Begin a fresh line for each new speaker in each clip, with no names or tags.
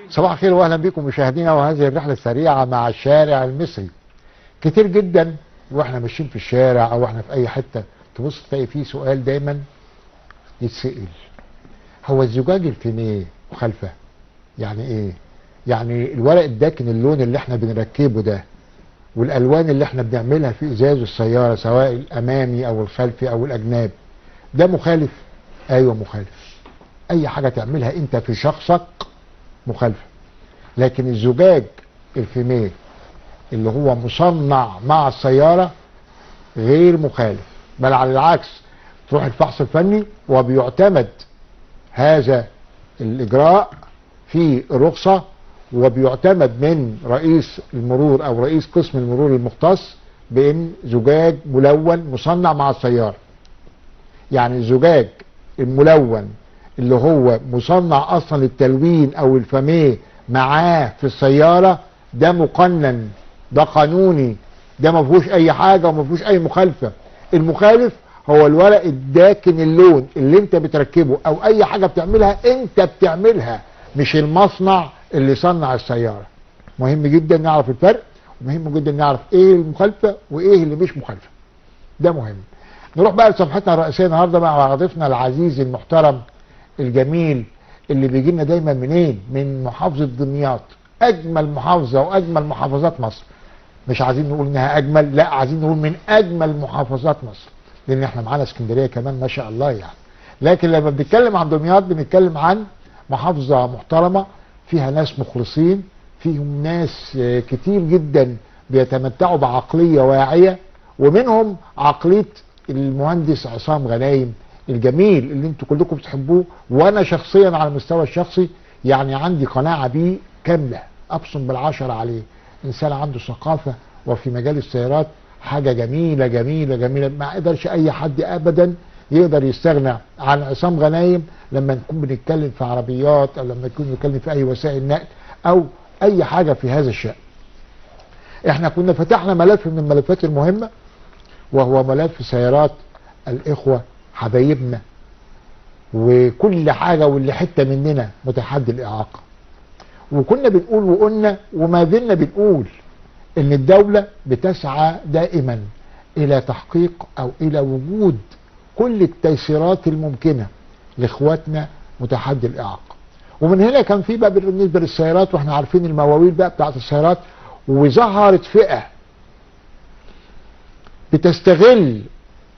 صباح الخير واهلا بكم مشاهدينا وهذه الرحله السريعه مع الشارع المصري. كتير جدا واحنا ماشيين في الشارع او احنا في اي حته تبص تلاقي فيه سؤال دايما يتسال: هو الزجاج الفينيه مخالفه؟ يعني ايه؟ يعني الورق الداكن اللون اللي احنا بنركبه ده والالوان اللي احنا بنعملها في ازاز السياره سواء الامامي او الخلفي او الاجناب ده مخالف؟ ايوه مخالف. اي حاجه تعملها انت في شخصك مخالفه. لكن الزجاج الفينيه اللي هو مصنع مع السياره غير مخالف، بل على العكس تروح الفحص الفني وبيعتمد هذا الاجراء في الرخصه، وبيعتمد من رئيس المرور او رئيس قسم المرور المختص بان زجاج ملون مصنع مع السياره. يعني الزجاج الملون اللي هو مصنع اصلا للتلوين او الفاميه معاه في السياره ده مقنن، ده قانوني، ده ما فيهوش اي حاجه وما فيهوش اي مخالفه. المخالف هو الورق الداكن اللون اللي انت بتركبه او اي حاجه بتعملها انت بتعملها، مش المصنع اللي صنع السياره. مهم جدا نعرف الفرق، ومهم جدا نعرف ايه المخالفه وايه اللي مش مخالفه. ده مهم. نروح بقى لصفحتنا الرئيسيه النهارده مع ضيفنا العزيز المحترم الجميل اللي بيجي لنا دايما منين؟ من محافظه دمياط، اجمل محافظه واجمل محافظات مصر. مش عايزين نقول انها اجمل، لا عايزين نقول من اجمل محافظات مصر، لان احنا معانا اسكندريه كمان ما شاء الله يعني. لكن لما بنتكلم عن دمياط بنتكلم عن محافظه محترمه فيها ناس مخلصين، فيهم ناس كتير جدا بيتمتعوا بعقليه واعيه، ومنهم عقليه المهندس عصام غنايم الجميل اللي انتوا كلكم بتحبوه، وانا شخصيا على المستوى الشخصي يعني عندي قناعه بيه كامله ابصم بالعشره عليه. انسان عنده ثقافه وفي مجال السيارات حاجه جميله جميله جميله، ما يقدرش اي حد ابدا يقدر يستغنى عن عصام غنايم لما نكون بنتكلم في عربيات او لما نكون بنتكلم في اي وسائل نقل او اي حاجه في هذا الشأن. احنا كنا فتحنا ملف من الملفات المهمه وهو ملف سيارات الاخوه حبايبنا وكل حاجه واللي حته مننا متحدي الاعاقه. وكنا بنقول وقلنا وما زلنا بنقول ان الدوله بتسعى دائما الى تحقيق او الى وجود كل التيسيرات الممكنه لاخواتنا متحدي الاعاقه. ومن هنا كان في بقى بالنسبه للسيارات، واحنا عارفين المواويل بقى بتاعت السيارات، وظهرت فئه بتستغل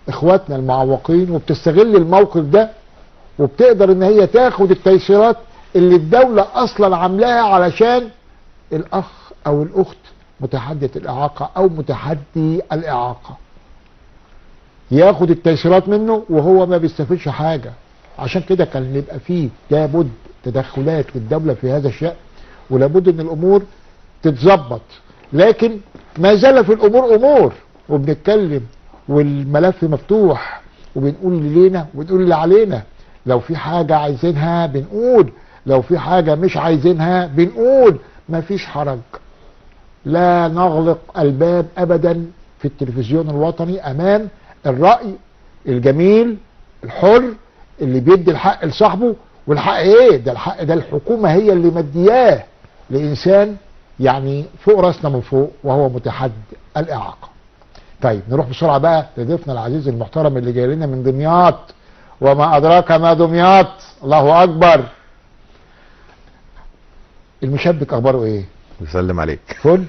اخواتنا المعوقين وبتستغل الموقف ده وبتقدر ان هي تاخد التيسيرات اللي الدولة اصلا عاملاها علشان الاخ او الاخت متحدية الاعاقة او متحدي الاعاقة، ياخد التيسيرات منه وهو ما بيستفيدش حاجة. عشان كده كان يبقى فيه لابد تدخلات للدولة في هذا الشأن، ولابد ان الامور تتظبط. لكن ما زال في الامور امور، وبنتكلم والملف مفتوح وبنقول اللي لينا وبنقول اللي علينا. لو في حاجة عايزينها بنقول، لو في حاجة مش عايزينها بنقول، مفيش حرج. لا نغلق الباب ابدا في التلفزيون الوطني امام الرأي الجميل الحر اللي بيدي الحق لصاحبه. والحق ايه؟ ده الحق ده الحكومة هي اللي مدياه لإنسان يعني فوق راسنا من فوق وهو متحدي الإعاقة. طيب نروح بسرعة بقى لضيفنا العزيز المحترم اللي جاي لنا من دمياط، وما أدراك ما دمياط، الله أكبر. المشبك أخباره إيه؟
بيسلم عليك.
فل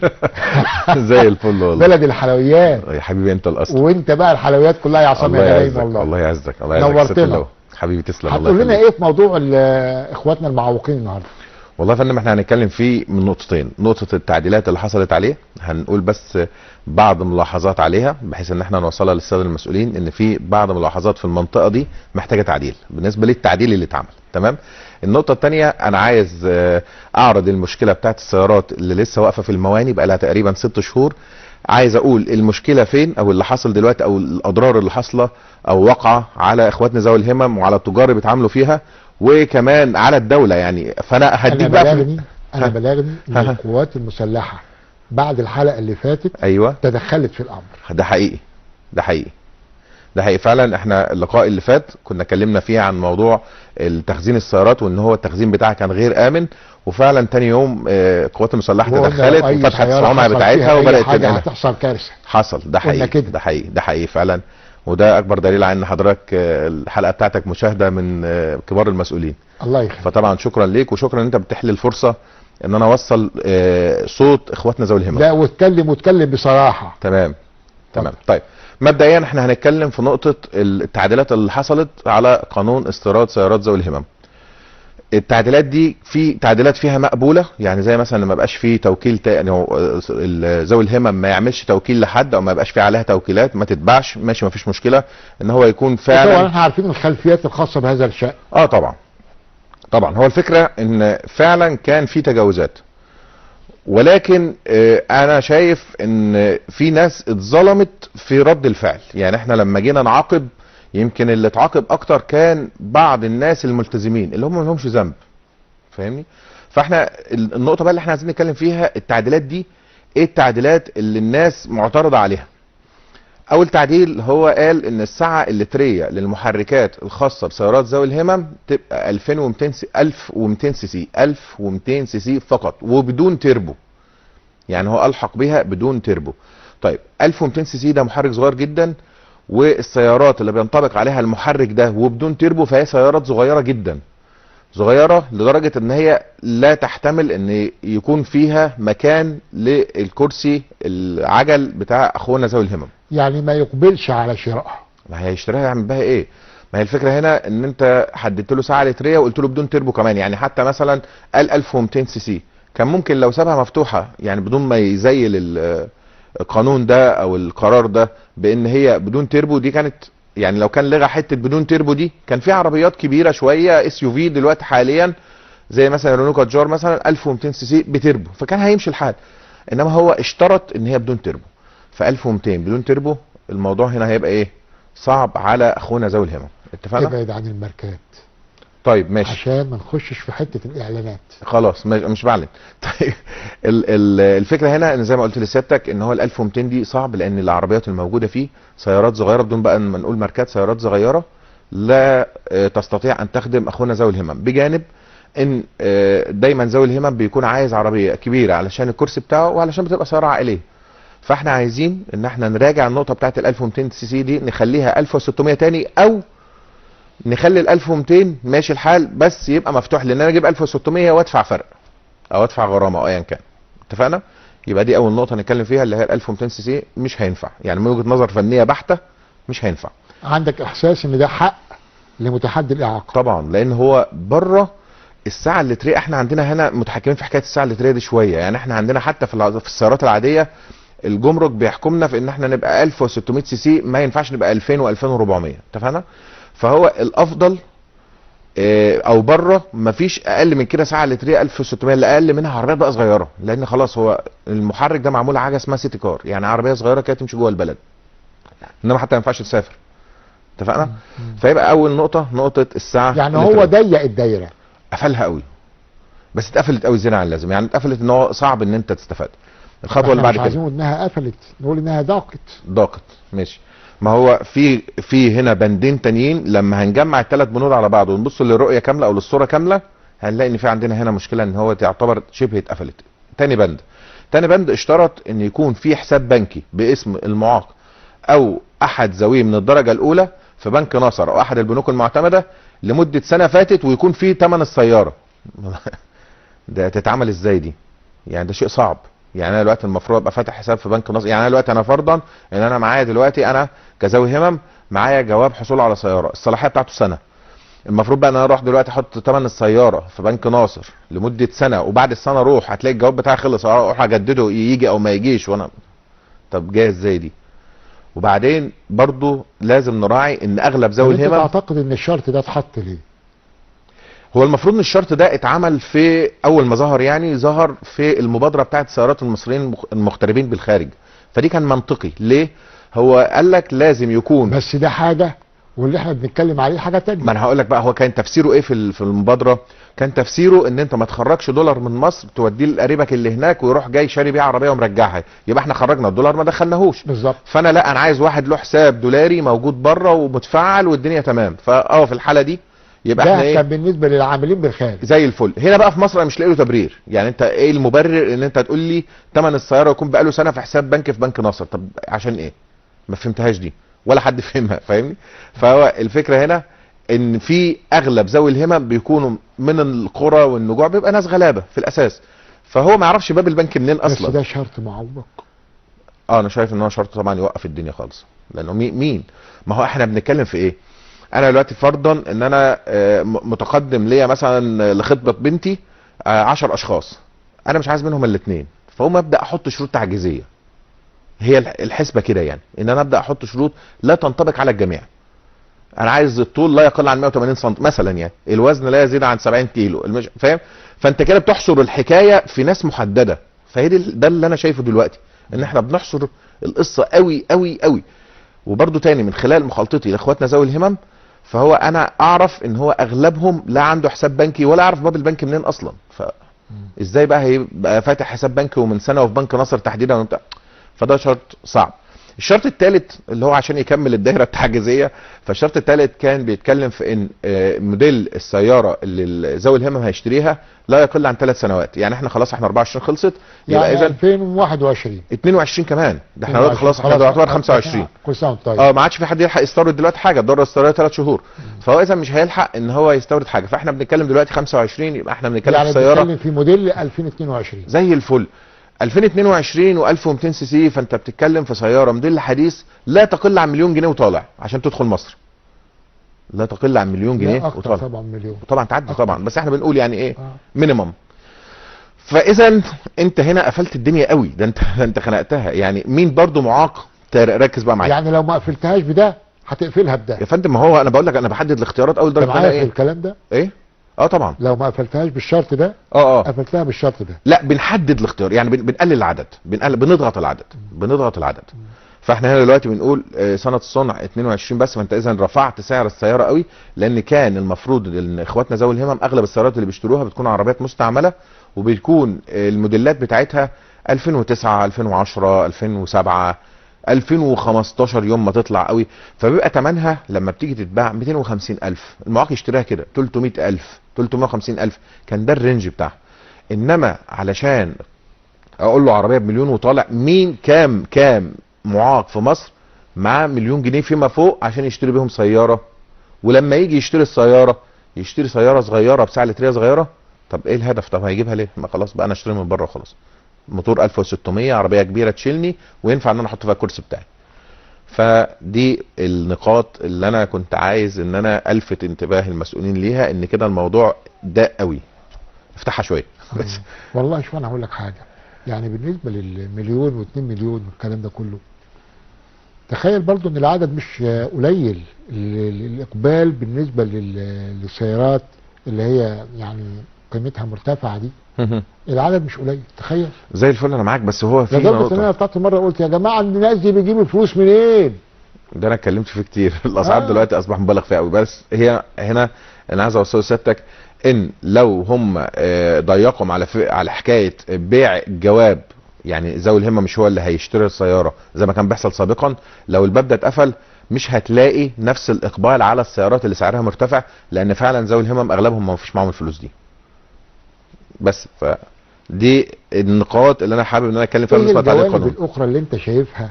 زي الفل والله.
بلد الحلويات
يا حبيبي انت الاصل،
وانت بقى الحلويات كلها يا عصام يا غنايم. والله
الله يعزك الله يعزك.
نورتنا
حبيبي تسلم.
هتقول لنا ايه في موضوع اخواتنا المعوقين النهارده؟
والله يا فندم احنا هنتكلم فيه من نقطتين. نقطة التعديلات اللي حصلت عليه هنقول بس بعض ملاحظات عليها بحيث ان احنا نوصلها للسادة المسؤولين ان في بعض ملاحظات في المنطقة دي محتاجة تعديل بالنسبة للتعديل اللي اتعمل. تمام. النقطة الثانية انا عايز اعرض المشكلة بتاعت السيارات اللي لسه واقفة في المواني بقى لها تقريبا 6 شهور. عايز اقول المشكلة فين او اللي حصل دلوقتي او الاضرار اللي حاصلة او واقعة على اخواتنا ذوي الهمم وعلى التجار اللي بيتعاملوا فيها وكمان على الدولة يعني. فانا هديك بقى
انا بلاغني ان القوات المسلحة بعد الحلقة اللي فاتت
ايوه
تدخلت في الامر.
ده حقيقي، ده حقيقي. ده حقيقي فعلا. احنا اللقاء اللي فات كنا اتكلمنا فيه عن موضوع التخزين السيارات، وان هو التخزين بتاعها كان غير امن، وفعلا تاني يوم القوات المسلحه تدخلت وفتحت الصوامع بتاعتها وبدات تنقلها.
هتحصل كارثه.
حصل، ده حقيقي، ده حقيقي، ده حقيقي فعلا. وده اكبر دليل على ان حضرتك الحلقه بتاعتك مشاهده من كبار المسؤولين.
الله يخليك.
فطبعا شكرا ليك، وشكرا ان انت بتتيح لي الفرصه ان انا اوصل صوت اخواتنا ذوي الهمم.
لا واتكلم بصراحه.
تمام. طيب مبدئيا احنا هنتكلم في نقطه التعديلات اللي حصلت على قانون استيراد سيارات ذوي الهمم. التعديلات دي في تعديلات فيها مقبوله، يعني زي مثلا ما بقاش فيه توكيل يعني ذوي الهمم ما يعملش توكيل لحد، او ما يبقاش فيه عليها توكيلات، ما تتباعش، ماشي، ما فيش مشكله ان هو يكون فعلا.
طبعا احنا عارفين الخلفيات الخاصه بهذا الشأن.
طبعا هو الفكره ان فعلا كان في تجاوزات، ولكن انا شايف ان في ناس اتظلمت في رد الفعل. يعني احنا لما جينا نعاقب، يمكن اللي اتعاقب اكتر كان بعض الناس الملتزمين اللي هم ما لهمش ذنب، فاهمني؟ فاحنا النقطه بقى اللي احنا عايزين نتكلم فيها التعديلات دي. ايه التعديلات اللي الناس معترضه عليها؟ اول تعديل هو قال ان السعه اللتريه للمحركات الخاصه بسيارات ذوي الهمم تبقى 1200 سي سي 1200 سي سي فقط وبدون تربو. يعني هو الحق بها بدون تربو. طيب 1200 سي سي ده محرك صغير جدا، والسيارات اللي بينطبق عليها المحرك ده وبدون تربو فهي سيارات صغيره جدا، صغيره لدرجه ان هي لا تحتمل ان يكون فيها مكان للكرسي العجل بتاع اخونا ذوي الهمم.
يعني ما يقبلش على شرائها.
ما هيشتريها يعمل بها ايه؟ ما هي الفكره هنا ان انت حددت له سعه لتريه وقلت له بدون تربو كمان. يعني حتى مثلا قال 1200 سي سي، كان ممكن لو سابها مفتوحه يعني بدون ما يزيل القانون ده او القرار ده بان هي بدون تربو، دي كانت يعني لو كان لغى حته بدون تربو دي، كان في عربيات كبيره شويه اس يو في دلوقتي حاليا زي مثلا رينو كاتجار مثلا 1200 سي سي بتربو، فكان هيمشي الحال. انما هو اشترط ان هي بدون تربو، ف 1200 بدون تربو، الموضوع هنا هيبقى ايه؟ صعب على اخونا ذوي الهمم. اتفقنا؟
ابعد عن الماركات.
طيب ماشي،
عشان ما نخشش في حته الاعلانات.
خلاص مش بعلن. طيب الفكره هنا ان زي ما قلت لسيادتك ان هو ال 1200 دي صعب، لان العربيات الموجوده فيه سيارات صغيره، بدون بقى ما نقول ماركات، سيارات صغيره لا تستطيع ان تخدم اخونا ذوي الهمم. بجانب ان دايما ذوي الهمم بيكون عايز عربيه كبيره علشان الكرسي بتاعه وعلشان بتبقى سياره عائليه. فاحنا عايزين ان احنا نراجع النقطه بتاعت ال 1200 سي سي دي، نخليها 1600 تاني، او نخلي ال 1200 ماشي الحال بس يبقى مفتوح، لان انا اجيب 1600 وادفع فرق او ادفع غرامه او ايا كان. اتفقنا؟ يبقى دي اول نقطه نتكلم فيها اللي هي ال 1200 سي سي. مش هينفع، يعني من وجهه نظر فنيه بحته مش هينفع.
عندك احساس ان ده حق لمتحدي الاعاقه؟
طبعا، لان هو بره الساعه اللتريه. احنا عندنا هنا متحكمين في حكايه الساعه اللتريه دي شويه. يعني احنا عندنا حتى في السيارات العاديه الجمرك بيحكمنا في ان احنا نبقى 1600 سي سي، ما ينفعش نبقى 2000 و2400. اتفقنا؟ فهو الافضل او بره مفيش اقل من كده ساعه لتريه 1600، اللي اقل منها عربيات بقى صغيره، لان خلاص هو المحرك ده معمول حاجه اسمها سيتي كار، يعني عربيه صغيره كده تمشي جوه البلد، انما حتى ما ينفعش تسافر. اتفقنا؟ فيبقى اول نقطه الساعه.
يعني هو ضيق الدايره،
قفلها قوي، بس اتقفلت قوي زياده عن اللازم. يعني اتقفلت ان هو صعب ان انت تستفاد. الخطوه اللي بعد كده،
مش عايزين انها قفلت، نقول انها ضاقت.
ماشي. ما هو في هنا بندين تانيين، لما هنجمع الثلاث بنود على بعض ونبص للرؤيه كامله او للصوره كامله هنلاقي ان في عندنا هنا مشكله، ان هو تعتبر شبه اتقفلت. تاني بند اشترط ان يكون في حساب بنكي باسم المعاق او احد ذويه من الدرجه الاولى في بنك ناصر او احد البنوك المعتمده لمده سنه فاتت، ويكون فيه ثمن السياره. ده تتعمل ازاي دي؟ يعني ده شيء صعب. يعني انا دلوقتي المفروض ابقى فاتح حساب في بنك ناصر. يعني انا دلوقتي فرضا ان انا معايا دلوقتي انا كذوي همم معايا جواب حصول على سياره، الصلاحيه بتاعته سنه. المفروض بقى ان انا اروح دلوقتي احط ثمن السياره في بنك ناصر لمده سنه، وبعد السنه اروح هتلاقي الجواب بتاعي خلص، اروح اجدده يجي او ما يجيش، وانا طب جاي ازاي دي؟ وبعدين برضو لازم نراعي ان اغلب ذوي الهمم.
انت تعتقد ان الشرط ده اتحط ليه؟
هو المفروض ان الشرط ده اتعمل في اول ما ظهر، يعني ظهر في المبادره بتاعت سيارات المصريين المغتربين بالخارج، فدي كان منطقي. ليه؟ هو قال لك لازم يكون،
بس ده حاجه واللي احنا بنتكلم عليه حاجه
ما
تانية.
انا هقول لك بقى، هو كان تفسيره ايه في المبادره؟ كان تفسيره ان انت ما تخرجش دولار من مصر توديه لقريبك اللي هناك ويروح جاي شاري بيه عربيه ومرجعها، يبقى احنا خرجنا الدولار ما دخلناهوش.
بالظبط.
فانا لا، انا عايز واحد له حساب دولاري موجود بره ومتفعل والدنيا تمام، في الحاله دي يبقى احنا
ده
ايه؟
كان بالنسبه للعاملين بالخارج.
زي الفل. هنا بقى في مصر انا مش لاقي له تبرير. يعني انت ايه المبرر ان انت تقول لي ثمن السياره يكون بقاله سنه في حساب بنك في بنك ناصر؟ طب عشان ايه؟ ما فهمتهاش دي ولا حد فهمها، فاهمني؟ فهو الفكره هنا ان في اغلب ذوي الهمم بيكونوا من القرى والنجوع، بيبقى ناس غلابه في الاساس، فهو ما يعرفش باب البنك منين اصلا.
بس ده شرط معوق.
انا شايف ان هو شرط طبعا يوقف الدنيا خالص، لانه مين؟ ما هو احنا بنتكلم في ايه؟ انا دلوقتي فرضا ان انا متقدم ليا مثلا لخطبه بنتي 10 اشخاص، انا مش عايز منهم الاثنين، فهم ابدا احط شروط تعجيزيه. هي الحسبه كده، يعني ان انا ابدا احط شروط لا تنطبق على الجميع. انا عايز الطول لا يقل عن 180 سم مثلا، يعني الوزن لا يزيد عن 70 كيلو، فاهم؟ فانت كده بتحصر الحكايه في ناس محدده. فهي ده اللي انا شايفه دلوقتي، ان احنا بنحصر القصه قوي قوي قوي. وبرده تاني من خلال مخالطتي لاخواتنا ذوي الهمم، فهو انا اعرف ان هو اغلبهم لا عنده حساب بنكي ولا يعرف باب البنك منين اصلا. فازاي بقى هيبقى فاتح حساب بنكي ومن سنه وفي بنك نصر تحديدا وبتاع؟ فده شرط صعب. الشرط الثالث اللي هو عشان يكمل الدائره التحجيزيه، فالشرط الثالث كان بيتكلم في ان موديل السياره اللي ذوي الهمم هيشتريها لا يقل عن 3 سنوات. يعني احنا خلاص، احنا 24 خلصت، يبقى
يعني
اذا
2021
22 كمان. ده احنا دلوقتي خلاص احنا يعتبر 25.
كل سنه وانت طيب.
ما عادش في حد يلحق يستورد دلوقتي حاجه، الدوره الاستيراديه 3 شهور. فهو اذا مش هيلحق ان هو يستورد حاجه، فاحنا بنتكلم دلوقتي 25، يبقى احنا بنتكلم
يعني
في سياره
بنتكلم في موديل 2022
زي الفل 2022 و1200 سي سي. فانت بتتكلم في سياره موديل حديث لا تقل عن مليون جنيه وطالع عشان تدخل مصر. لا تقل عن مليون جنيه
اكتر
وطالع.
طبعا مليون،
طبعا تعدي
أكتر.
طبعا، بس احنا بنقول يعني ايه مينيمم. فاذا انت هنا قفلت الدنيا قوي، ده انت خنقتها. يعني مين برضو معاق؟ ركز بقى معايا.
يعني لو ما قفلتهاش بده هتقفلها بده
يا فندم، ما هو انا بقول لك انا بحدد الاختيارات اول درجه.
معايا
ايه
في الكلام ده؟
ايه؟ طبعا.
لو ما قفلتهاش بالشرط ده قفلتها بالشرط ده.
لا، بنحدد الاختيار، يعني بنقلل العدد، بنضغط العدد. فاحنا هنا دلوقتي بنقول سنه الصنع 22 بس. فانت اذا رفعت سعر السياره قوي، لان كان المفروض ان اخواتنا ذوي الهمم اغلب السيارات اللي بيشتروها بتكون عربيات مستعمله، وبتكون الموديلات بتاعتها 2009 2010 2007 2015 يوم ما تطلع قوي. فبيبقى ثمنها لما بتيجي تتباع 250,000، المعاق يشتريها كده 300,000 350,000، كان ده الرينج بتاعها. انما علشان اقول له عربيه بمليون وطالع، مين كام معاق في مصر معاه مليون جنيه فيما فوق عشان يشتري بيهم سياره؟ ولما يجي يشتري السياره يشتري سياره صغيره بسعه لتريه صغيره. طب ايه الهدف؟ طب هيجيبها ليه؟ ما خلاص بقى انا اشتري من بره وخلاص. موتور 1600، عربيه كبيره تشيلني وينفع ان انا احط فيها الكرسي بتاعي. فدي النقاط اللي انا كنت عايز ان انا الفت انتباه المسؤولين ليها، ان كده الموضوع ده قوي، افتحها شويه.
والله شوف انا هقول لك حاجه، يعني بالنسبه للمليون و2 مليون والكلام ده كله، تخيل برضو ان العدد مش قليل. الاقبال بالنسبه للسيارات اللي هي يعني قيمتها مرتفعه دي، العدد مش قليل. تخيل.
زي الفل، انا معاك. بس هو في
لدرجه ان انا طلعت مره قلت يا جماعه الناس دي بيجيبوا الفلوس منين؟
ده انا اتكلمت فيه كتير. الاسعار دلوقتي اصبح مبالغ فيها قوي. بس هي هنا انا عايز اوصل لسيادتك ان لو هم ضيقوا على حكايه بيع الجواب، يعني ذوي الهمه مش هو اللي هيشتري السياره زي ما كان بيحصل سابقا، لو الباب ده اتقفل مش هتلاقي نفس الاقبال على السيارات اللي سعرها مرتفع، لان فعلا ذوي الهمم اغلبهم ما فيش معاهم الفلوس دي. بس دي النقاط اللي انا حابب ان انا اتكلم فيها بالنسبه للقانون.
الجوانب الاخرى اللي انت شايفها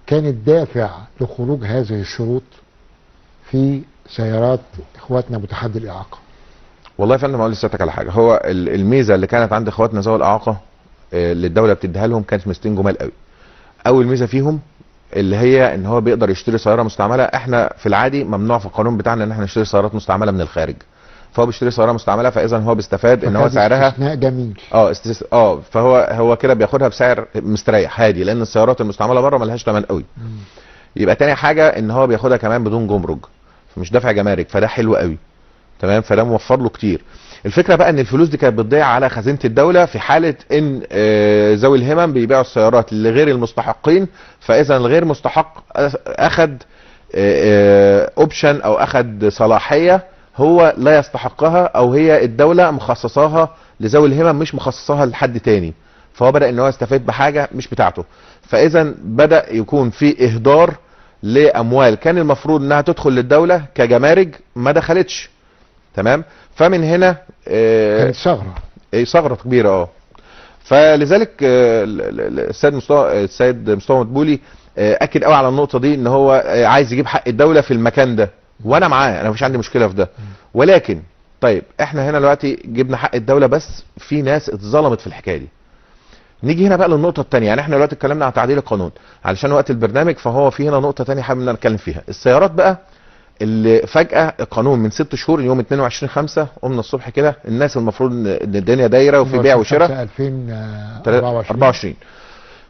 كانت دافع لخروج هذه الشروط في سيارات اخواتنا متحدي الاعاقه؟
والله يا فندم اقول لسيادتك على حاجه. هو الميزه اللي كانت عند اخواتنا ذوي الاعاقه اللي الدوله بتديها لهم كانت ميزتين جمال قوي. اول ميزه فيهم اللي هي ان هو بيقدر يشتري سياره مستعمله. احنا في العادي ممنوع في القانون بتاعنا ان احنا نشتري سيارات مستعمله من الخارج، فهو بيشتري سياره مستعمله، فاذا هو بيستفاد ان هو سعرها
استثناء جميل.
فهو كده بياخدها بسعر مستريح هادي، لان السيارات المستعمله بره ملهاش ثمن قوي. يبقى تاني حاجه ان هو بياخدها كمان بدون جمرك، مش دافع جمارك، فده حلو قوي. تمام، فده موفر له كتير. الفكره بقى ان الفلوس دي كانت بتضيع على خزينه الدوله في حاله ان ذوي الهمم بيبيعوا السيارات لغير المستحقين، فاذا الغير مستحق اخذ اوبشن او اخد صلاحيه هو لا يستحقها، او هي الدوله مخصصاها لذوي الهمم مش مخصصاها لحد تاني، فهو بدا ان هو يستفيد بحاجه مش بتاعته. فاذا بدا يكون في اهدار لاموال كان المفروض انها تدخل للدوله كجمارك ما دخلتش. تمام. فمن هنا
كانت ثغره.
ثغره كبيره. فلذلك السيد مصطفى مدبولي اكد قوي على النقطه دي، ان هو عايز يجيب حق الدوله في المكان ده، وانا معاه، انا مفيش عندي مشكله في ده. ولكن طيب احنا هنا دلوقتي جبنا حق الدوله، بس في ناس اتظلمت في الحكايه دي. نيجي هنا بقى للنقطه الثانيه، يعني احنا دلوقتي اتكلمنا عن تعديل القانون علشان وقت البرنامج، فهو في هنا نقطه ثانيه حابب ان انا اتكلم فيها. السيارات بقى اللي فجاه القانون من 6 شهور يوم 22/5 قمنا الصبح كده، الناس المفروض ان الدنيا دايره وفي بيع وشراء
2024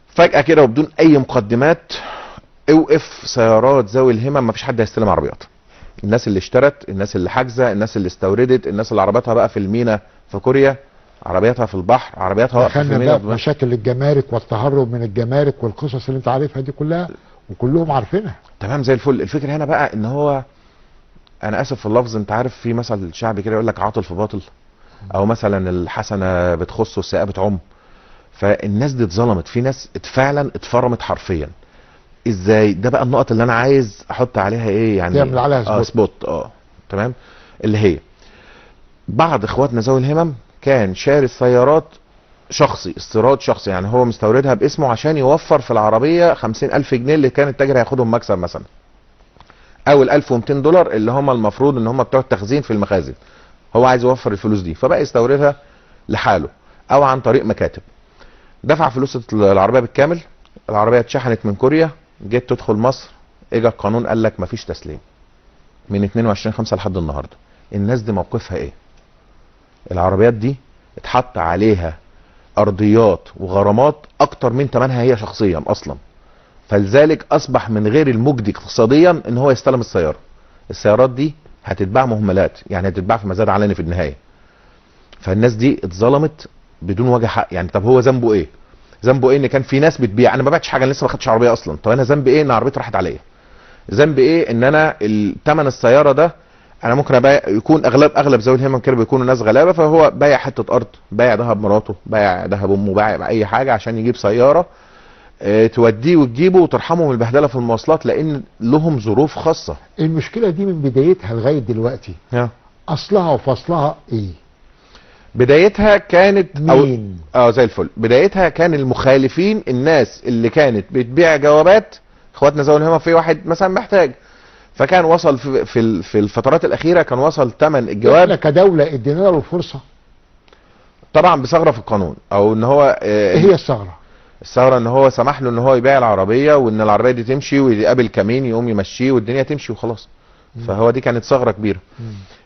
فجاه كده وبدون اي مقدمات اوقف سيارات ذوي الهمم، ما فيش حد هيستلم عربيات. الناس اللي اشترت، الناس اللي حاجزه، الناس اللي استوردت، الناس اللي عربياتها بقى في المينا في كوريا، عربياتها في البحر، عربياتها واقفه في المينا.
دخلنا مشاكل الجمارك والتهرب من الجمارك والقصص اللي انت عارفها دي كلها، وكلهم عارفينها.
تمام زي الفل. الفكره هنا بقى ان هو، انا اسف في اللفظ، انت عارف في مثل شعبي كده يقول لك عاطل في باطل، او مثلا الحسنه بتخص والسيئه بتعم. فالناس دي اتظلمت، في ناس فعلا اتفرمت حرفيا. ازاي؟ ده بقى النقط اللي انا عايز احط عليها ايه يعني،
تعمل عليها
سبوت. تمام. اللي هي بعض اخواتنا ذوي الهمم كان شاري السيارات شخصي، استيراد شخصي، يعني هو مستوردها باسمه عشان يوفر في العربيه 50,000 جنيه اللي كان التاجر هياخدهم مكسب مثلا، او ال 1200 دولار اللي هم المفروض ان هم بتوع التخزين في المخازن. هو عايز يوفر الفلوس دي، فبقى يستوردها لحاله او عن طريق مكاتب. دفع فلوس العربيه بالكامل، العربيه اتشحنت من كوريا، جيت تدخل مصر، اجى القانون قال لك مفيش تسليم من 22/5 لحد النهارده. الناس دي موقفها ايه؟ العربيات دي اتحط عليها ارضيات وغرامات اكتر من ثمنها هي شخصيا اصلا، فلذلك اصبح من غير المجدي اقتصاديا ان هو يستلم السياره. السيارات دي هتتباع مهملات، يعني هتتباع في مزاد علني في النهايه. فالناس دي اتظلمت بدون وجه حق. يعني طب هو ذنبه ايه؟ ذنبه ايه ان كان في ناس بتبيع؟ انا ما بعتش حاجه، انا لسه ما خدتش عربيه اصلا. طب انا ذنبي ايه ان عربيتي راحت عليا؟ ذنبي ايه ان انا ثمن السياره ده انا ممكن ابيع؟ يكون اغلب ذوي الهمم كده بيكونوا ناس غلابه، فهو بايع حته ارض، بايع ذهب مراته، بايع ذهب امه، بايع اي حاجه عشان يجيب سياره توديه وتجيبه وترحمه من البهدله في المواصلات، لان لهم ظروف خاصه.
المشكله دي من بدايتها لغايه دلوقتي اصلها وفصلها ايه؟
بدايتها كانت
مين؟
زي الفل. بدايتها كان المخالفين، الناس اللي كانت بتبيع جوابات اخواتنا ذوي الهمم. في واحد مثلا محتاج، فكان وصل في الفترات الاخيره كان وصل ثمن الجواب.
احنا كدوله ادينا له الفرصه
طبعا بثغره في القانون، او ان هو
ايه هي الثغره؟
الثغره ان هو سمح له ان هو يبيع العربيه، وان العربيه دي تمشي ويقابل كمين يقوم يمشيه والدنيا تمشي وخلاص. فهو دي كانت ثغره كبيره.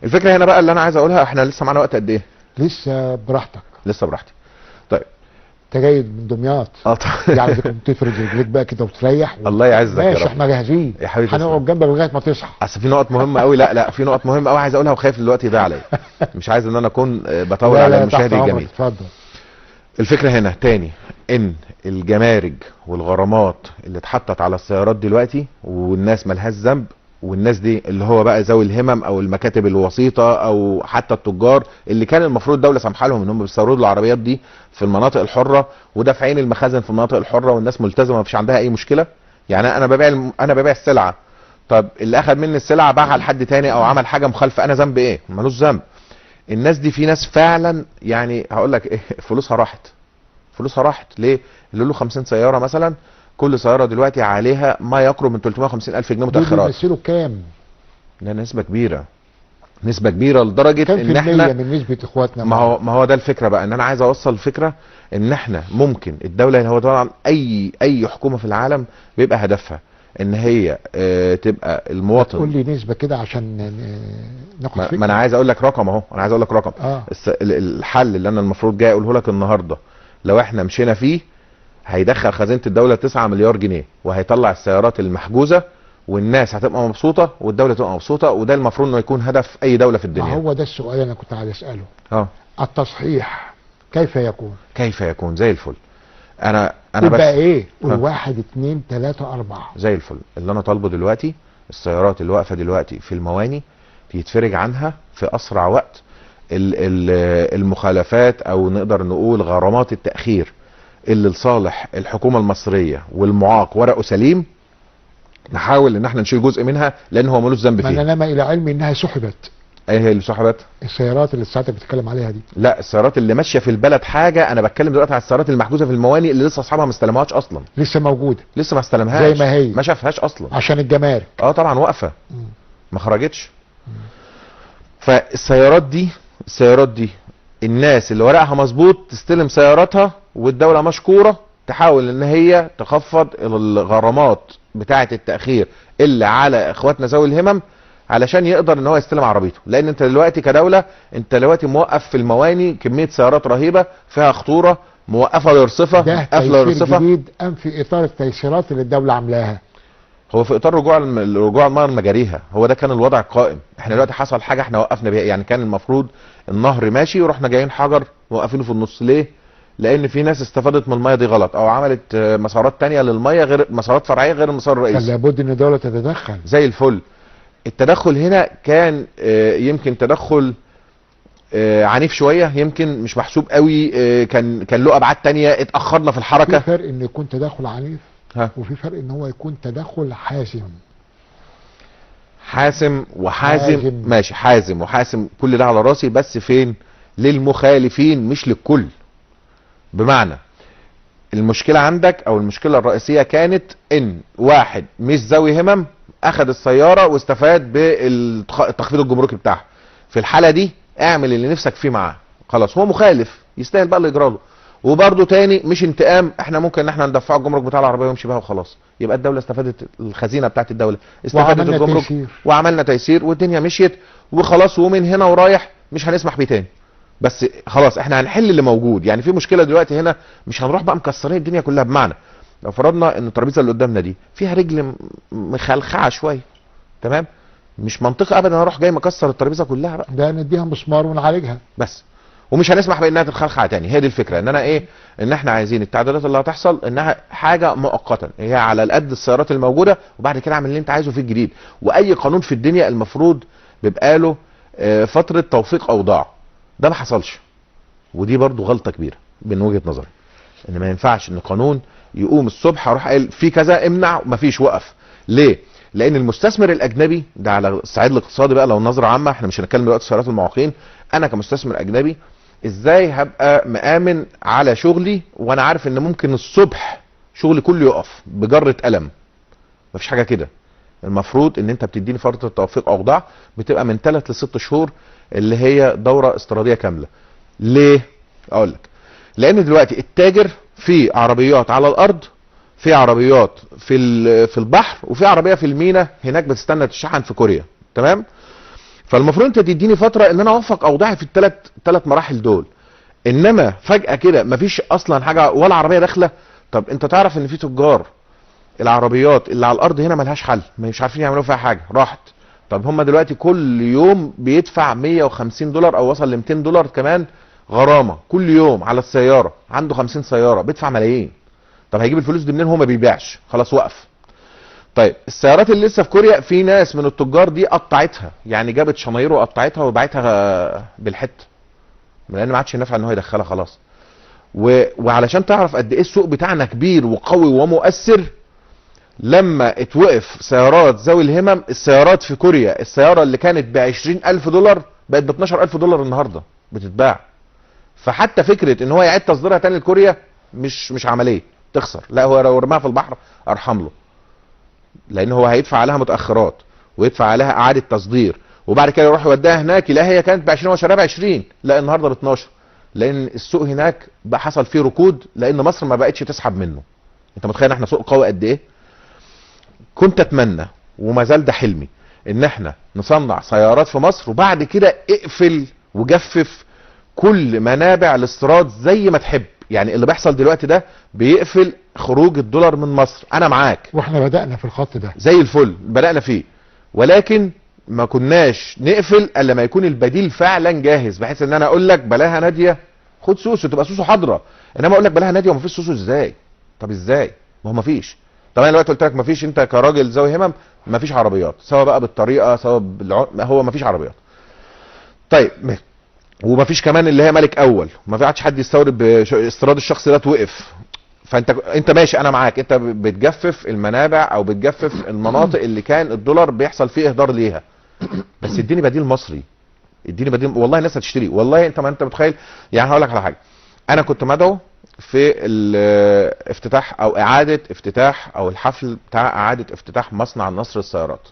الفكره هنا بقى اللي انا عايز اقولها، احنا لسه معانا وقت قد ايه؟
لسه براحتك.
لسه براحتي. طيب
انت جاي من دمياط يعني كنت تفرد رجليك بقى كده وتريح
الله يعزك يا رب.
ماشي، احنا جاهزين
يا حبيبي،
هنقعد جنبك لغايه ما تصحى.
اصل في نقط مهمه قوي. لا في نقط مهمه قوي عايز اقولها، وخايف الوقت يضيع عليا. مش عايز ان انا اكون بطول على المشاهد الجميل.
اتفضل.
الفكره هنا تاني ان الجمارك والغرامات اللي اتحطت على السيارات دلوقتي، والناس ملهاش ذنب، والناس دي اللي هو بقى ذوي الهمم او المكاتب الوسيطه او حتى التجار اللي كان المفروض الدوله سامحه لهم ان هم بيستوردوا العربيات دي في المناطق الحره ودافعين المخازن في المناطق الحره، والناس ملتزمه مفيش عندها اي مشكله. يعني انا ببيع السلعه، طب اللي اخذ مني السلعه باعها لحد تاني او عمل حاجه مخالفه، انا ذنب ايه؟ ملوش ذنب. الناس دي في ناس فعلا يعني هقول لك ايه، فلوسها راحت ليه؟ اللي له 50 سياره مثلا، كل سياره دلوقتي عليها ما يقرب من 350,000 جنيه متاخرات.
دول بيمثلوا كام؟
ده نسبه كبيره لدرجه ان احنا
من نسبه اخواتنا.
ما هو ده الفكره بقى، ان انا عايز اوصل الفكره ان احنا ممكن الدوله، هو طبعا اي حكومه في العالم بيبقى هدفها ان هي تبقى المواطن.
قول لي نسبه كده عشان ناخد فكره.
ما انا عايز اقول لك رقم اهو، الحل اللي انا المفروض جاي اقوله لك النهارده، لو احنا مشينا فيه هيدخل خزينه الدوله 9 مليار جنيه، وهيطلع السيارات المحجوزه، والناس هتبقى مبسوطه والدوله تبقى مبسوطه، وده المفروض انه يكون هدف اي دوله في الدنيا.
هو ده السؤال اللي انا كنت عايز اساله. التصحيح كيف يكون؟
زي الفل. انا
بس ايه؟ قول 1 2 3 4
زي الفل. اللي انا طالبه دلوقتي السيارات اللي واقفه دلوقتي في المواني يتفرج عنها في اسرع وقت. المخالفات او نقدر نقول غرامات التاخير اللي لصالح الحكومه المصريه والمعاق ورقه سليم، نحاول ان احنا نشيل جزء منها لان هو ملوش ذنب
ما
فيها.
انا نما الى علمي انها سحبت.
ايه هي اللي سحبت؟
السيارات اللي ساعتك بتتكلم عليها دي.
لا، السيارات اللي ماشيه في البلد حاجه، انا بتكلم دلوقتي على السيارات المحجوزه في المواني اللي لسه اصحابها ما استلموهاش اصلا.
لسه موجوده
لسه ما استلمهاش
زي ما هي،
ما شافهاش اصلا
عشان الجمارك.
طبعا واقفه ما خرجتش. فالسيارات دي الناس اللي ورقها مظبوط تستلم سياراتها، والدوله مشكوره تحاول ان هي تخفض الغرامات بتاعه التاخير اللي على اخواتنا ذوي الهمم علشان يقدر ان هو يستلم عربيته. لان انت دلوقتي كدوله انت دلوقتي موقف في المواني كميه سيارات رهيبه فيها خطوره، موقفه لرصفه،
ده
قافله
تيسير
لرصفه.
جديد ام في اطار التيسيرات اللي الدوله عاملاها؟
هو في اطار رجوع المياه لمجاريها، هو ده كان الوضع القائم. احنا دلوقتي حصل حاجه احنا وقفنا بيها، يعني كان المفروض النهر ماشي ورحنا جايين حجر موقفينه في النص. ليه؟ لان في ناس استفادت من الميه دي غلط او عملت مسارات تانية للميه غير مسارات فرعيه غير المسار
كان
الرئيسي.
لابد ان الدوله تتدخل.
زي الفل. التدخل هنا كان يمكن تدخل عنيف شويه، يمكن مش محسوب قوي، كان له ابعاد تانية، اتاخرنا في
في
الحركه.
فرق ان يكون تدخل عنيف
ها.
وفي فرق ان هو يكون تدخل حاسم.
حازم وحازم
حازم.
ماشي، حازم وحاسم كل ده على راسي، بس فين؟ للمخالفين مش للكل. بمعنى المشكلة عندك او المشكلة الرئيسية كانت ان واحد مش ذوي همم اخذ السيارة واستفاد بالتخفيض الجمركي بتاعها. في الحالة دي اعمل اللي نفسك فيه معاه، خلاص هو مخالف يستاهل بقى اللي يجراله. وبرده تاني مش انتقام، احنا ممكن ان احنا ندفعه الجمرك بتاع العربيه ويمشي بيها وخلاص، يبقى الدوله استفادت، الخزينه بتاعت الدوله استفادت
وعملنا
الجمرك
تيسير.
وعملنا تيسير والدنيا مشيت وخلاص. ومن هنا ورايح مش هنسمح بيه تاني، بس خلاص احنا هنحل اللي موجود. يعني في مشكله دلوقتي هنا مش هنروح بقى مكسرين الدنيا كلها. بمعنى لو فرضنا ان الترابيزه اللي قدامنا دي فيها رجل مخلخعه شويه، تمام، مش منطقي ابدا اروح جاي مكسر الترابيزه كلها بقى،
ده نديها مسمار ونعالجها
بس. ومش هنسمح بانها تتخلخع تاني. هي دي الفكره، ان انا ايه، ان احنا عايزين التعديلات اللي هتحصل انها حاجه مؤقتا، هي على قد السيارات الموجوده، وبعد كده اعمل اللي انت عايزه في الجديد. واي قانون في الدنيا المفروض بيبقى له فتره توثيق اوضاع، ده ما حصلش. ودي برضو غلطه كبيره من وجهه نظري، ان ما ينفعش ان قانون يقوم الصبح اروح قايل في كذا امنع ومفيش وقف. ليه؟ لان المستثمر الاجنبي ده على الصعيد الاقتصادي بقى، لو نظره عامه، احنا مش هنتكلم دلوقتي في سيارات المعاقين، انا كمستثمر اجنبي ازاي هبقى مآمن على شغلي وانا عارف ان ممكن الصبح شغلي كله يقف بجرة قلم؟ مفيش حاجة كده. المفروض ان انت بتديني فترة توثيق اوضاع بتبقى من 3 ل6 شهور، اللي هي دورة استيرادية كاملة. ليه؟ اقول لك. لان دلوقتي التاجر في عربيات على الارض، في عربيات في البحر، وفي عربية في المينا هناك بتستنى تشحن في كوريا، تمام؟ فالمفروض انت تديني فتره ان انا اوفق اوضاعي في الثلاث مراحل دول. انما فجاه كده مفيش اصلا حاجه ولا عربيه داخله. طب انت تعرف ان في تجار العربيات اللي على الارض هنا ملهاش حل، مش عارفين يعملوا فيها حاجه، راحت. طب هم دلوقتي كل يوم بيدفع $150 او وصل ل $200 كمان غرامه كل يوم على السياره، عنده 50 سياره بيدفع ملايين. طب هيجيب الفلوس دي منين؟ هو ما بيبيعش، خلاص وقف. طيب السيارات اللي لسه في كوريا، في ناس من التجار دي قطعتها، يعني جابت شماير وقطعتها وباعتها بالحته، لان ما عادش نافع ان هو يدخلها خلاص. وعلشان تعرف قد ايه السوق بتاعنا كبير وقوي ومؤثر، لما اتوقف سيارات ذوي الهمم، السيارات في كوريا السياره اللي كانت ب$20,000 بقت ب$12,000 النهارده بتتباع. فحتى فكره ان هو يعيد تصديرها تاني لكوريا مش عمليه، تخسر. لا، هو لو رماها في البحر ارحم له، لان هو هيدفع عليها متاخرات ويدفع عليها اعاده تصدير، وبعد كده يروح يوديها هناك يلاقيها هي كانت ب20 وهو شاريها ب20، لا النهارده ب12، لان السوق هناك بقى حصل فيه ركود، لان مصر ما بقتش تسحب منه. انت متخيل احنا سوق قوي قد ايه؟ كنت اتمنى وما زال ده حلمي ان احنا نصنع سيارات في مصر، وبعد كده اقفل وجفف كل منابع الاستيراد زي ما تحب. يعني اللي بيحصل دلوقتي ده بيقفل خروج الدولار من مصر، انا معاك،
واحنا بدأنا في الخط ده
زي الفل بدأنا فيه، ولكن ما كناش نقفل الا ما يكون البديل فعلا جاهز، بحيث ان انا اقول لك بلاها ناديه خد سوسو، تبقى سوسو حاضره. انما اقول لك بلاها ناديه وما فيش سوسو ازاي؟ طب ازاي؟ ما هو ما فيش. طب انا دلوقتي قلت لك ما فيش، انت كراجل ذوي همم مفيش عربيات، سواء بقى بالطريقه سواء هو مفيش عربيات. طيب ومفيش كمان اللي هي ملك اول، ما في عادش حد يستورد باستيراد الشخص ده توقف. فانت ماشي، انا معاك، انت بتجفف المنابع او بتجفف المناطق اللي كان الدولار بيحصل فيه اهدار ليها، بس اديني بديل مصري، اديني بديل، والله الناس هتشتري، والله انت ما انت متخيل. يعني هقول لك على حاجه، انا كنت مدعو في الافتتاح او اعاده افتتاح او الحفل بتاع اعاده افتتاح مصنع النصر للسيارات.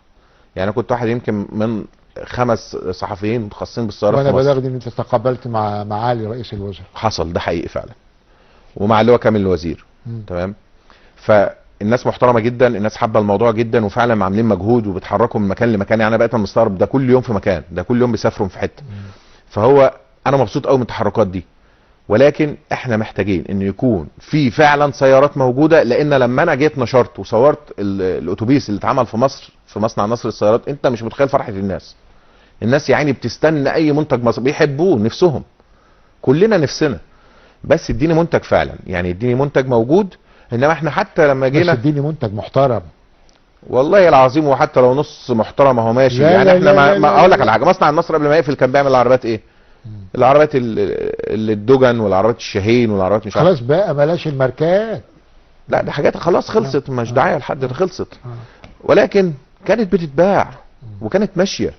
يعني انا كنت واحد يمكن من 5 صحفيين متخصصين بالسيارات
وانا
في مصر.
بلغني ان انت تقابلت مع معالي رئيس الوزراء.
حصل ده حقيقي فعلا، ومع اللواء كامل الوزير. تمام. فالناس محترمه جدا، الناس حابه الموضوع جدا، وفعلا عاملين مجهود وبيتحركوا من مكان لمكان. يعني انا بقيت مستغرب، ده كل يوم في مكان، ده كل يوم بيسافروا في حته. فهو انا مبسوط قوي من التحركات دي، ولكن احنا محتاجين ان يكون في فعلا سيارات موجوده. لان لما انا جيت نشرت وصورت الاتوبيس اللي اتعمل في مصر في مصنع نصر للسيارات، انت مش متخيل فرحه الناس. الناس يعني بتستنى اي منتج مصري، بيحبوه، نفسهم، كلنا نفسنا، بس اديني منتج فعلا، يعني اديني منتج موجود. انما احنا حتى لما جينا
بس اديني منتج محترم.
والله العظيم، وحتى لو نص محترم اهو ماشي.
لا
يعني
لا
احنا
لا لا
ما اقول لك
لا.
على حاجه، مصنع النصر قبل ما يقفل كان بيعمل العربيات ايه؟ العربيات الدوجن والعربيات الشاهين والعربيات مش عارف.
خلاص بقى بلاش الماركات.
لا دي حاجات خلاص خلصت، مش دعايه لحد، خلصت. ولكن كانت بتتباع وكانت ماشيه.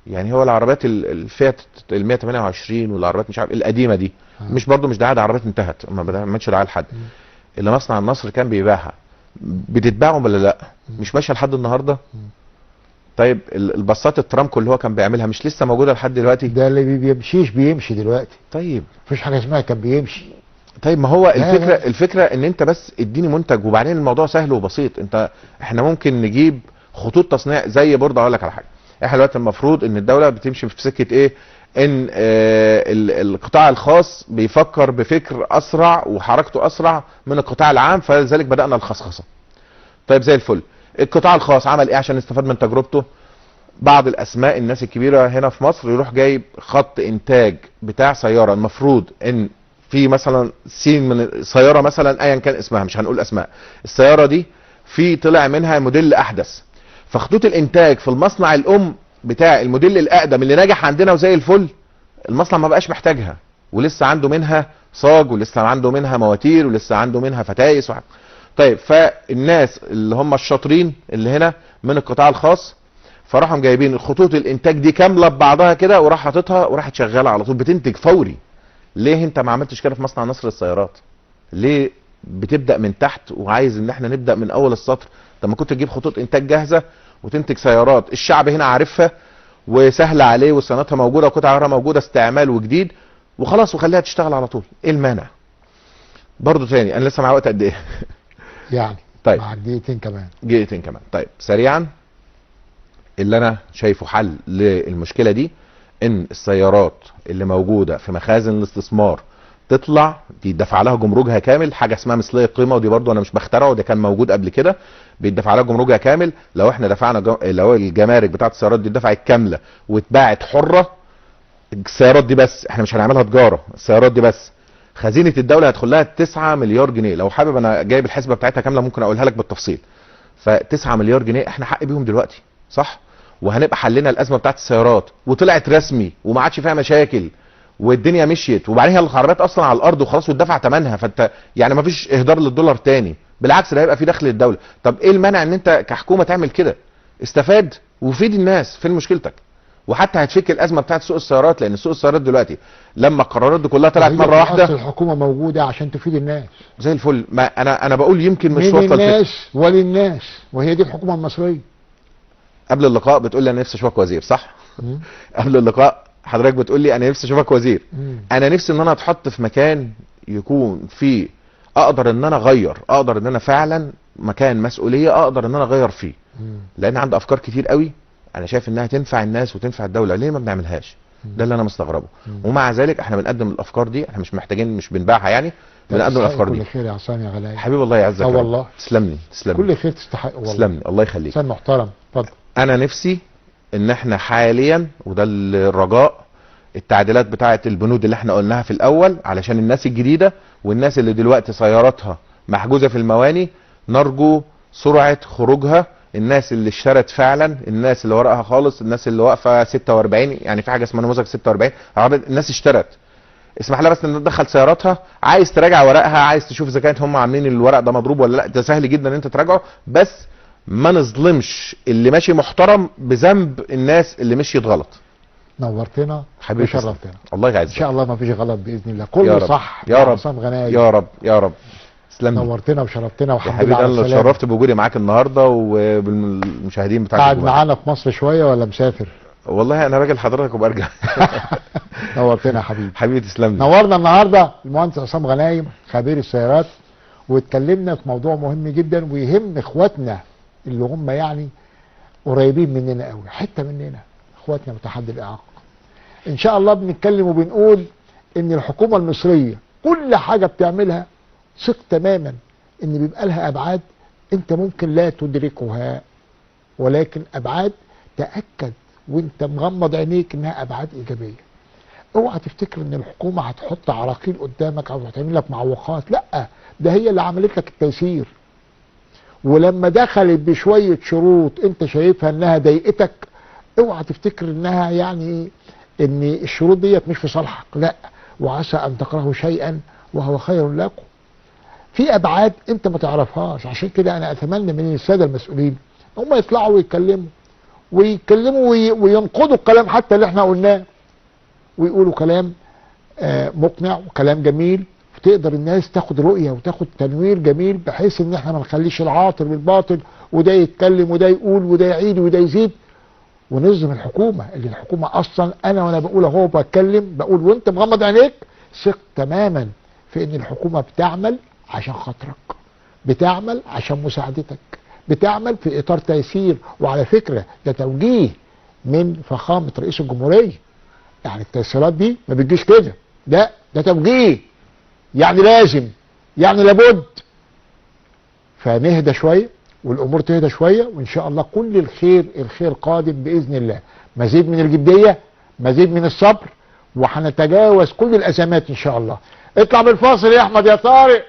يعني هو العربيات الفيات ال 128 والعربيات مش عارف القديمه دي، مش برضو مش دعايه، ده عربيات انتهت، ما بدأتش دعايه لحد. اللي مصنع النصر كان بيبيعها بتتباعهم ولا لا؟ مش ماشيه لحد النهارده؟ طيب الباصات الترامكو اللي هو كان بيعملها مش لسه موجوده لحد دلوقتي؟
ده اللي بيمشيش بيمشي دلوقتي.
طيب
مفيش حاجه اسمها كان بيمشي.
طيب ما هو
لا
الفكره
لا.
الفكره ان انت بس اديني منتج، وبعدين الموضوع سهل وبسيط. احنا ممكن نجيب خطوط تصنيع زي برضه. اقول لك على حاجه، احنا دلوقتي المفروض ان الدوله بتمشي في سكه ايه؟ ان القطاع الخاص بيفكر بفكر اسرع وحركته اسرع من القطاع العام، فلذلك بدانا الخصخصه. طيب زي الفل، القطاع الخاص عمل ايه عشان يستفاد من تجربته؟ بعض الاسماء الناس الكبيره هنا في مصر يروح جايب خط انتاج بتاع سياره، المفروض ان في مثلا سين من سياره مثلا ايا كان اسمها، مش هنقول اسماء، السياره دي في طلع منها موديل احدث، فخطوط الانتاج في المصنع الام بتاع الموديل الاقدم اللي ناجح عندنا وزي الفل، المصنع ما بقاش محتاجها، ولسه عنده منها صاج، ولسه عنده منها مواتير، ولسه عنده منها فتايس طيب فالناس اللي هم الشاطرين اللي هنا من القطاع الخاص فراحوا جايبين الخطوط الانتاج دي كامله ببعضها كده، وراح حاططها وراحت شغاله على طول بتنتج فوري. ليه انت ما عملتش كده في مصنع نصر للسيارات؟ ليه بتبدا من تحت وعايز ان احنا نبدا من اول السطر؟ طب ما كنت تجيب خطوط انتاج جاهزه وتنتج سيارات الشعب هنا عارفها وسهله عليه وصيانتها موجوده وقطع غيارها موجوده استعمال وجديد وخلاص، وخليها تشتغل على طول. ايه المانع؟ برضه تاني انا لسه معايا وقت قد ايه؟
يعني
طيب
مع دقيقتين كمان.
دقيقتين كمان. طيب سريعا، اللي انا شايفه حل للمشكله دي ان السيارات اللي موجوده في مخازن الاستثمار تطلع يدفع لها جمركها كامل، حاجه اسمها مثليه قيمه، ودي برضو انا مش بخترعه، ده كان موجود قبل كده، بيدفع لها جمركها كامل. لو احنا دفعنا لو الجمارك بتاعت السيارات دي دفعت كامله واتباعت حره، السيارات دي بس، احنا مش هنعملها تجاره، السيارات دي بس خزينه الدوله هيدخل لها 9 مليار جنيه. لو حابب انا جايب الحسبه بتاعتها كامله ممكن اقولها لك بالتفصيل. ف9 مليار جنيه احنا حق بيهم دلوقتي، صح؟ وهنبقى حلينا الازمه بتاعت السيارات وطلعت رسمي وما عادش فيها مشاكل والدنيا مشيت، وبعدين هي العربيات اصلا على الارض وخلاص واتدفع ثمنها، فانت يعني ما فيش اهدار للدولار تاني، بالعكس ده هيبقى في دخل للدوله. طب ايه المانع ان انت كحكومه تعمل كده؟ استفاد وفيد الناس، فين مشكلتك؟ وحتى هتفك الازمه بتاعت سوق السيارات، لان سوق السيارات دلوقتي لما القرارات دي كلها طلعت مره واحده.
الحكومه موجوده عشان تفيد الناس
زي الفل. ما انا بقول يمكن مش
من
واصله
الناس وللناس، وهي دي الحكومه المصريه.
قبل اللقاء بتقول لي انا نفسي اشوفك وزير، صح؟ قبل اللقاء حضرتك بتقول لي انا نفسي اشوفك وزير. انا نفسي ان انا اتحط في مكان يكون فيه اقدر ان انا اغير، اقدر ان انا فعلا مكان مسؤوليه اقدر ان انا اغير فيه. لان عندي افكار كتير قوي انا شايف انها تنفع الناس وتنفع الدوله، ليه ما بنعملهاش؟ ده اللي انا مستغربه. ومع ذلك احنا بنقدم الافكار دي، احنا مش محتاجين، مش بنباعها يعني، بنقدم الافكار دي.
كل خير يا عصام يا غلاي
حبيبي الله يعزك.
والله
تسلم لي تسلم لي.
كل خير تستحق والله.
تسلم لي الله يخليك.
انسان محترم. اتفضل.
انا نفسي ان احنا حاليا، وده الرجاء، التعديلات بتاعه البنود اللي احنا قلناها في الاول علشان الناس الجديده والناس اللي دلوقتي سياراتها محجوزه في المواني، نرجو سرعه خروجها الناس اللي اشترت فعلا، الناس اللي ورقها خالص، الناس اللي واقفه 46، يعني في حاجه اسمها نموذج 46 الناس اشترت، اسمح لها بس ان تدخل سياراتها، عايز تراجع ورقها، عايز تشوف اذا كانت هم عاملين الورق ده مضروب ولا لا، ده سهل جدا ان انت تراجعه، بس ما نظلمش اللي ماشي محترم بذنب الناس اللي مشيت غلط.
نورتنا
حبيبي
وشرفتنا.
الله
ان
يعزك.
شاء الله ما فيش غلط باذن الله،
يا
كله
رب.
صح.
يا رب
عصام غنايم.
يا رب يا رب. تسلم لي.
نورتنا وشرفتنا
يا
وحبيبي
حبيبي
على
انا اللي
السلامه.
اتشرفت بوجودي معاك النهارده وبالمشاهدين بتاعك.
قاعد معانا في مصر شويه ولا مسافر؟
والله انا راجل حضرتك وبرجع.
نورتنا يا حبيبي.
حبيبي تسلم لي.
نورنا النهارده المهندس عصام غنايم خبير السيارات، واتكلمنا في موضوع مهم جدا ويهم اخواتنا اللي هم يعني قريبين مننا قوي، حته مننا، اخواتنا متحدي الاعاقه. ان شاء الله بنتكلم وبنقول ان الحكومه المصريه كل حاجه بتعملها ثق تماما ان بيبقى لها ابعاد انت ممكن لا تدركها، ولكن ابعاد تاكد وانت مغمض عينيك انها ابعاد ايجابيه. اوعى تفتكر ان الحكومه هتحط عراقيل قدامك او هتعمل لك معوقات، لا، ده هي اللي عملت لك التيسير. ولما دخلت بشويه شروط انت شايفها انها ضايقتك، اوعى تفتكر انها يعني ان الشروط ديت مش في صالحك، لا، وعسى ان تكرهوا شيئا وهو خير لكم. في ابعاد انت ما تعرفهاش، عشان كده انا اتمنى من الساده المسؤولين هم يطلعوا ويتكلموا وينقضوا الكلام حتى اللي احنا قلناه، ويقولوا كلام مقنع وكلام جميل، وتقدر الناس تاخد رؤيه وتاخد تنوير جميل، بحيث ان احنا ما نخليش العاطل بالباطل، وده يتكلم وده يقول وده يعيد وده يزيد، ونظم الحكومه اللي الحكومه اصلا وانا بقول اهو بتكلم بقول وانت مغمض عينيك ثق تماما في ان الحكومه بتعمل عشان خاطرك، بتعمل عشان مساعدتك، بتعمل في اطار تيسير. وعلى فكره ده توجيه من فخامه رئيس الجمهوريه، يعني التيسيرات دي ما بتجيش كده، لا، ده توجيه، يعني لازم، يعني لابد. فنهدى شويه والامور تهدى شويه، وان شاء الله كل الخير قادم باذن الله. مزيد من الجديه، مزيد من الصبر، وهنتجاوز كل الازمات ان شاء الله. اطلع بالفاصل يا احمد يا طارق.